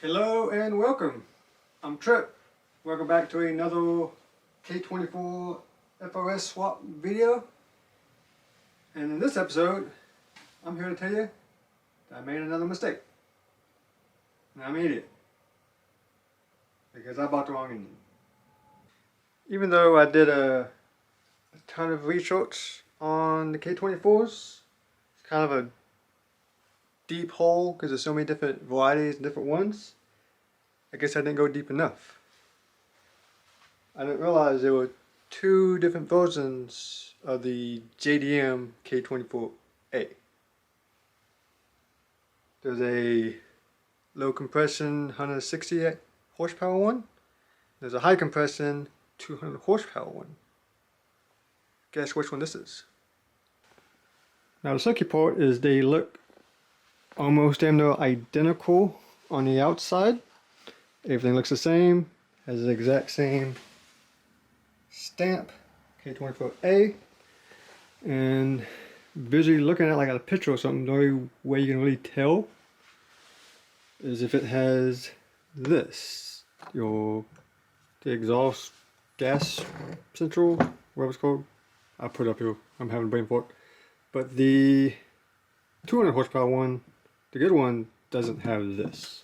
Hello and welcome. I'm Trip. Welcome back to another K24 FRS Swap video. And in this episode, I'm here to tell you that I made another mistake. And I'm an idiot. Because I bought the wrong engine. Even though I did a ton of research on the K24s, it's kind of a deep hole because there's so many different varieties and different ones. I guess I didn't go deep enough. I didn't realize there were two different versions of the JDM K24A. There's a low compression 160 horsepower one. There's a high compression 200 horsepower one. Guess which one this is? Now the sucky part is they look almost damn near identical on the outside. Everything looks the same, has the exact same stamp, K24A, and visually looking at it like a picture or something, the only way you can really tell is if it has this, the exhaust gas central, whatever it's called. I'll put it up here, I'm having a brain fart. But the 200 horsepower one, the good one, doesn't have this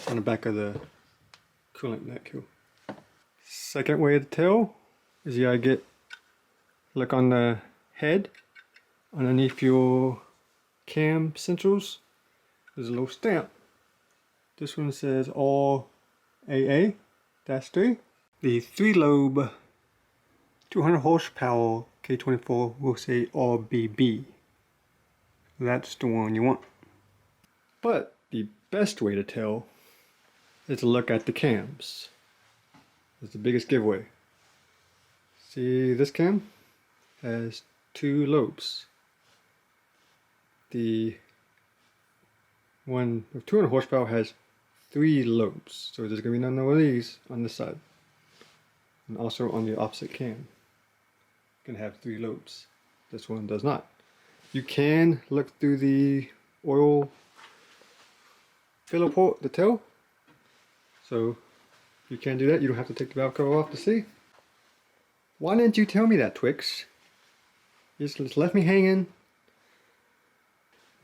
on the back of the coolant neck here. Second way to tell is you gotta look on the head underneath your cam centrals. There's a little stamp. This one says all AA-3. The 3-lobe 200 horsepower K24 will say all BB. That's the one you want. But the best way to tell is to look at the cams. It's the biggest giveaway. See, this cam has 2 lobes. The one with 200 horsepower has 3 lobes. So there's going to be none of these on this side. And also on the opposite cam. Going to have 3 lobes. This one does not. You can look through the oil filler port to tell. So you can do that. You don't have to take the valve cover off to see. Why didn't you tell me that, Twix? You just left me hanging.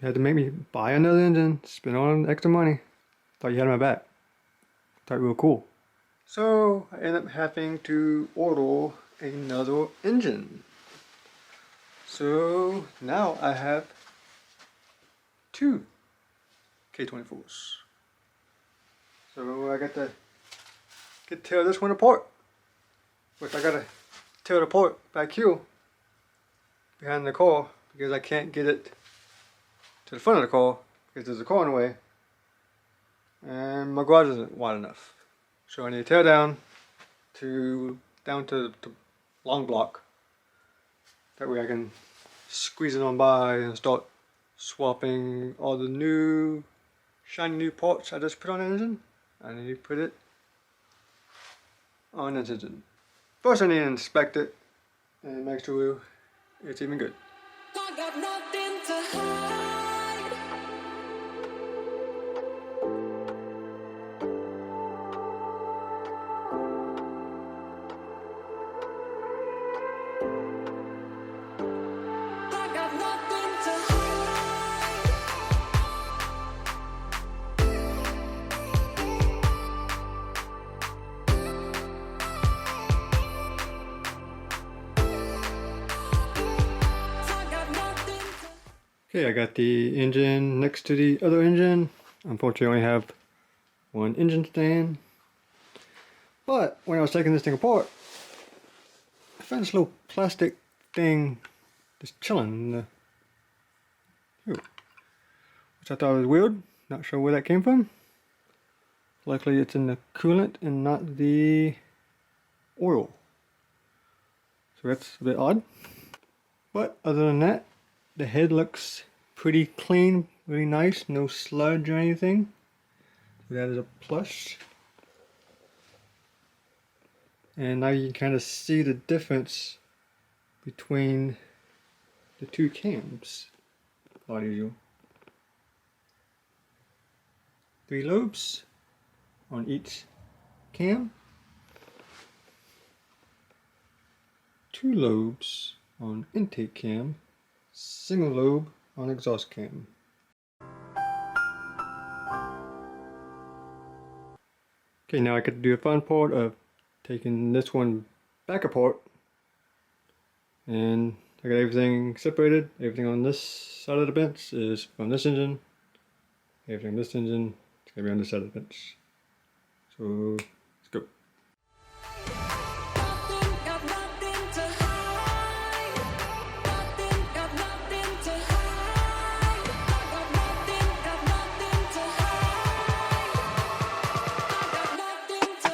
You had to make me buy another engine, spend all the extra money. Thought you had my back. Thought we were cool. So I ended up having to order another engine. So now I have 2 K24s. So I got to tear this one apart. Which I gotta tear it apart back here behind the car because I can't get it to the front of the car because there's a car in the way. And my garage isn't wide enough. So I need to tear down to the long block. That way I can squeeze it on by and start swapping all the new shiny new parts I just put on the engine. I need to put it on the engine. First I need to inspect it and make sure it's even good. I got nothing to hide. I got nothing to Okay, I got the engine next to the other engine. Unfortunately, I only have one engine stand. But when I was taking this thing apart, I found this little plastic thing just chilling in the which I thought was weird. Not sure where that came from. Luckily, it's in the coolant and not the oil. So that's a bit odd. But other than that, the head looks pretty clean, really nice, no sludge or anything. So that is a plus. And now you can kind of see the difference between the two cams. A lot easier. 3 lobes, on each cam, 2 lobes on intake cam, single lobe on exhaust cam. Okay, now I get to do a fun part of taking this one back apart, and I got everything separated. Everything on this side of the bench is from this engine. Everything on this engine is going to be on this side of the bench. So let's go. Nothing, got nothing to hide. Nothing, got nothing to hide. I got nothing to hide. I got nothing to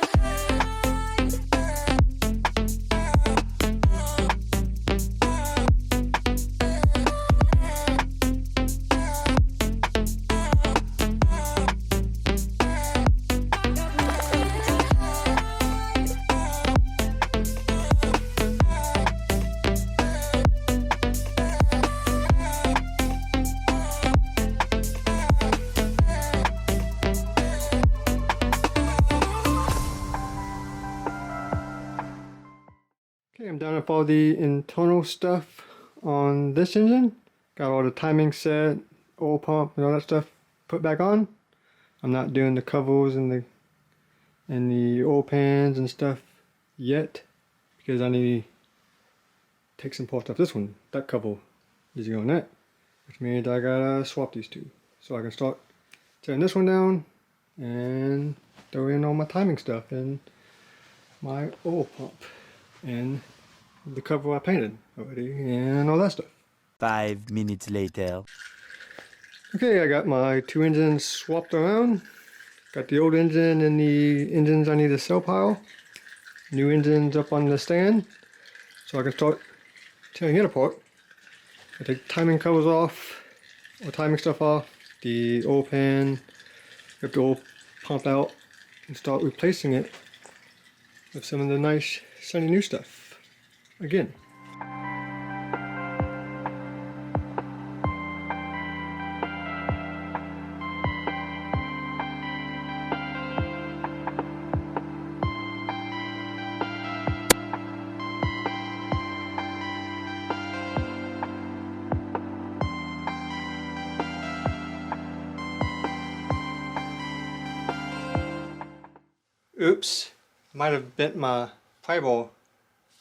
Okay, I'm done with all the internal stuff on this engine. Got all the timing set, oil pump, and all that stuff put back on. I'm not doing the covers and the oil pans and stuff yet because I need to take some parts off this one. That cover is going that, which means I gotta swap these two. So I can start tearing this one down and throw in all my timing stuff and my oil pump and the cover I painted already and all that stuff. 5 minutes later. Okay, I got my 2 engines swapped around. Got the old engine and the engines I need to sell pile. New engines up on the stand. So I can start tearing it apart. I take timing covers off, or timing stuff off, the oil pan, rip the oil pump out, and start replacing it with some of the nice shiny new stuff. Again. Oops, might have bent my pry ball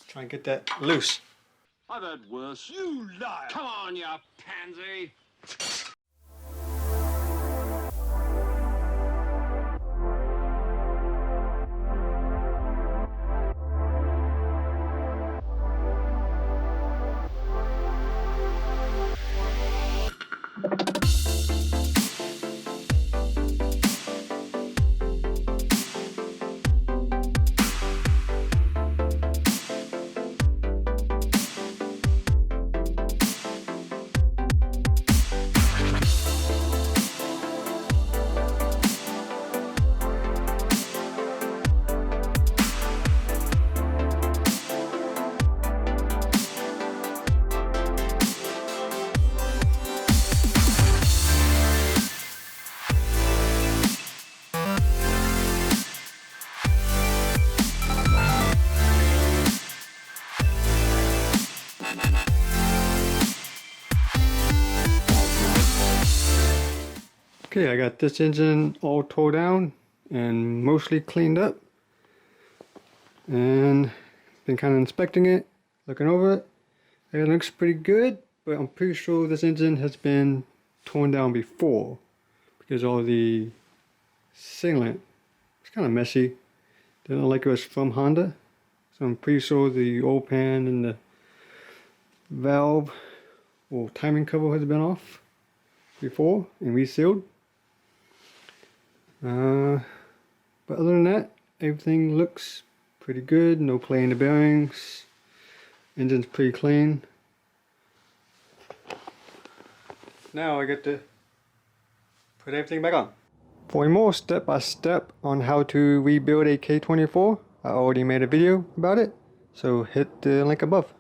trying to get that loose. I've had worse. You liar! Come on, you pansy! Okay, I got this engine all tore down and mostly cleaned up, and been kind of inspecting it, looking over it. It looks pretty good, but I'm pretty sure this engine has been torn down before because all the sealant was kind of messy. Didn't look like it was from Honda, so I'm pretty sure the oil pan and the valve or timing cover has been off before and resealed. But other than that, everything looks pretty good. No play in the bearings. Engine's pretty clean. Now I get to put everything back on. For a more step-by-step on how to rebuild a K24, I already made a video about it, so hit the link above.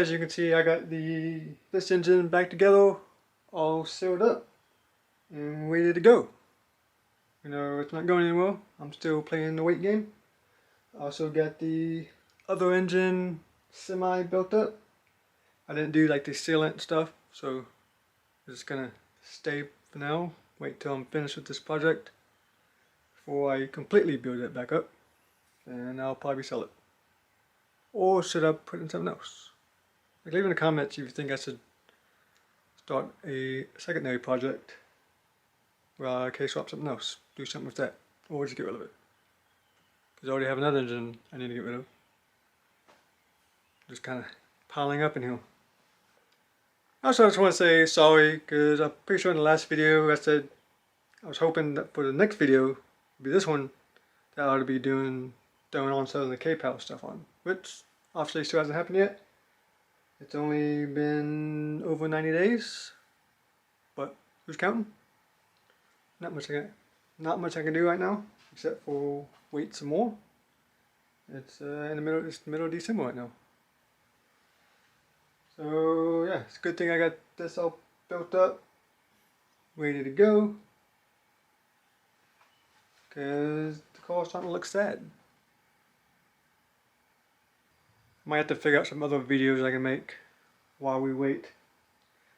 as you can see, I got this engine back together, all sealed up, and ready to go. You know, it's not going anywhere. I'm still playing the weight game. I also got the other engine semi built up. I didn't do like the sealant stuff, so I'm just gonna stay for now. Wait till I'm finished with this project before I completely build it back up, and I'll probably sell it. Or should I put it in something else? Like, leave in the comments if you think I should start a secondary project where I K-swap something else, do something with that, or just get rid of it. Because I already have another engine I need to get rid of. Just kind of piling up in here. Also, I just want to say sorry, because I'm pretty sure in the last video I said I was hoping that for the next video, would be this one, that I ought to be throwing on some of the K-Power stuff on, which obviously still hasn't happened yet. It's only been over 90 days, but who's counting? Not much I can do right now, except for wait some more. It's it's the middle of December right now. So yeah, it's a good thing I got this all built up, ready to go, because the car's starting to look sad. Might have to figure out some other videos I can make while we wait,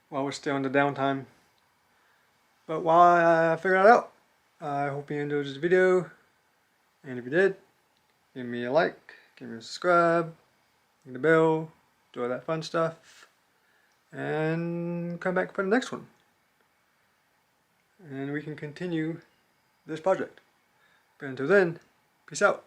while we're still in the downtime. But while I figure that out, I hope you enjoyed this video, and if you did, give me a like, give me a subscribe, ring the bell, do all that fun stuff, and come back for the next one. And we can continue this project. But until then, peace out.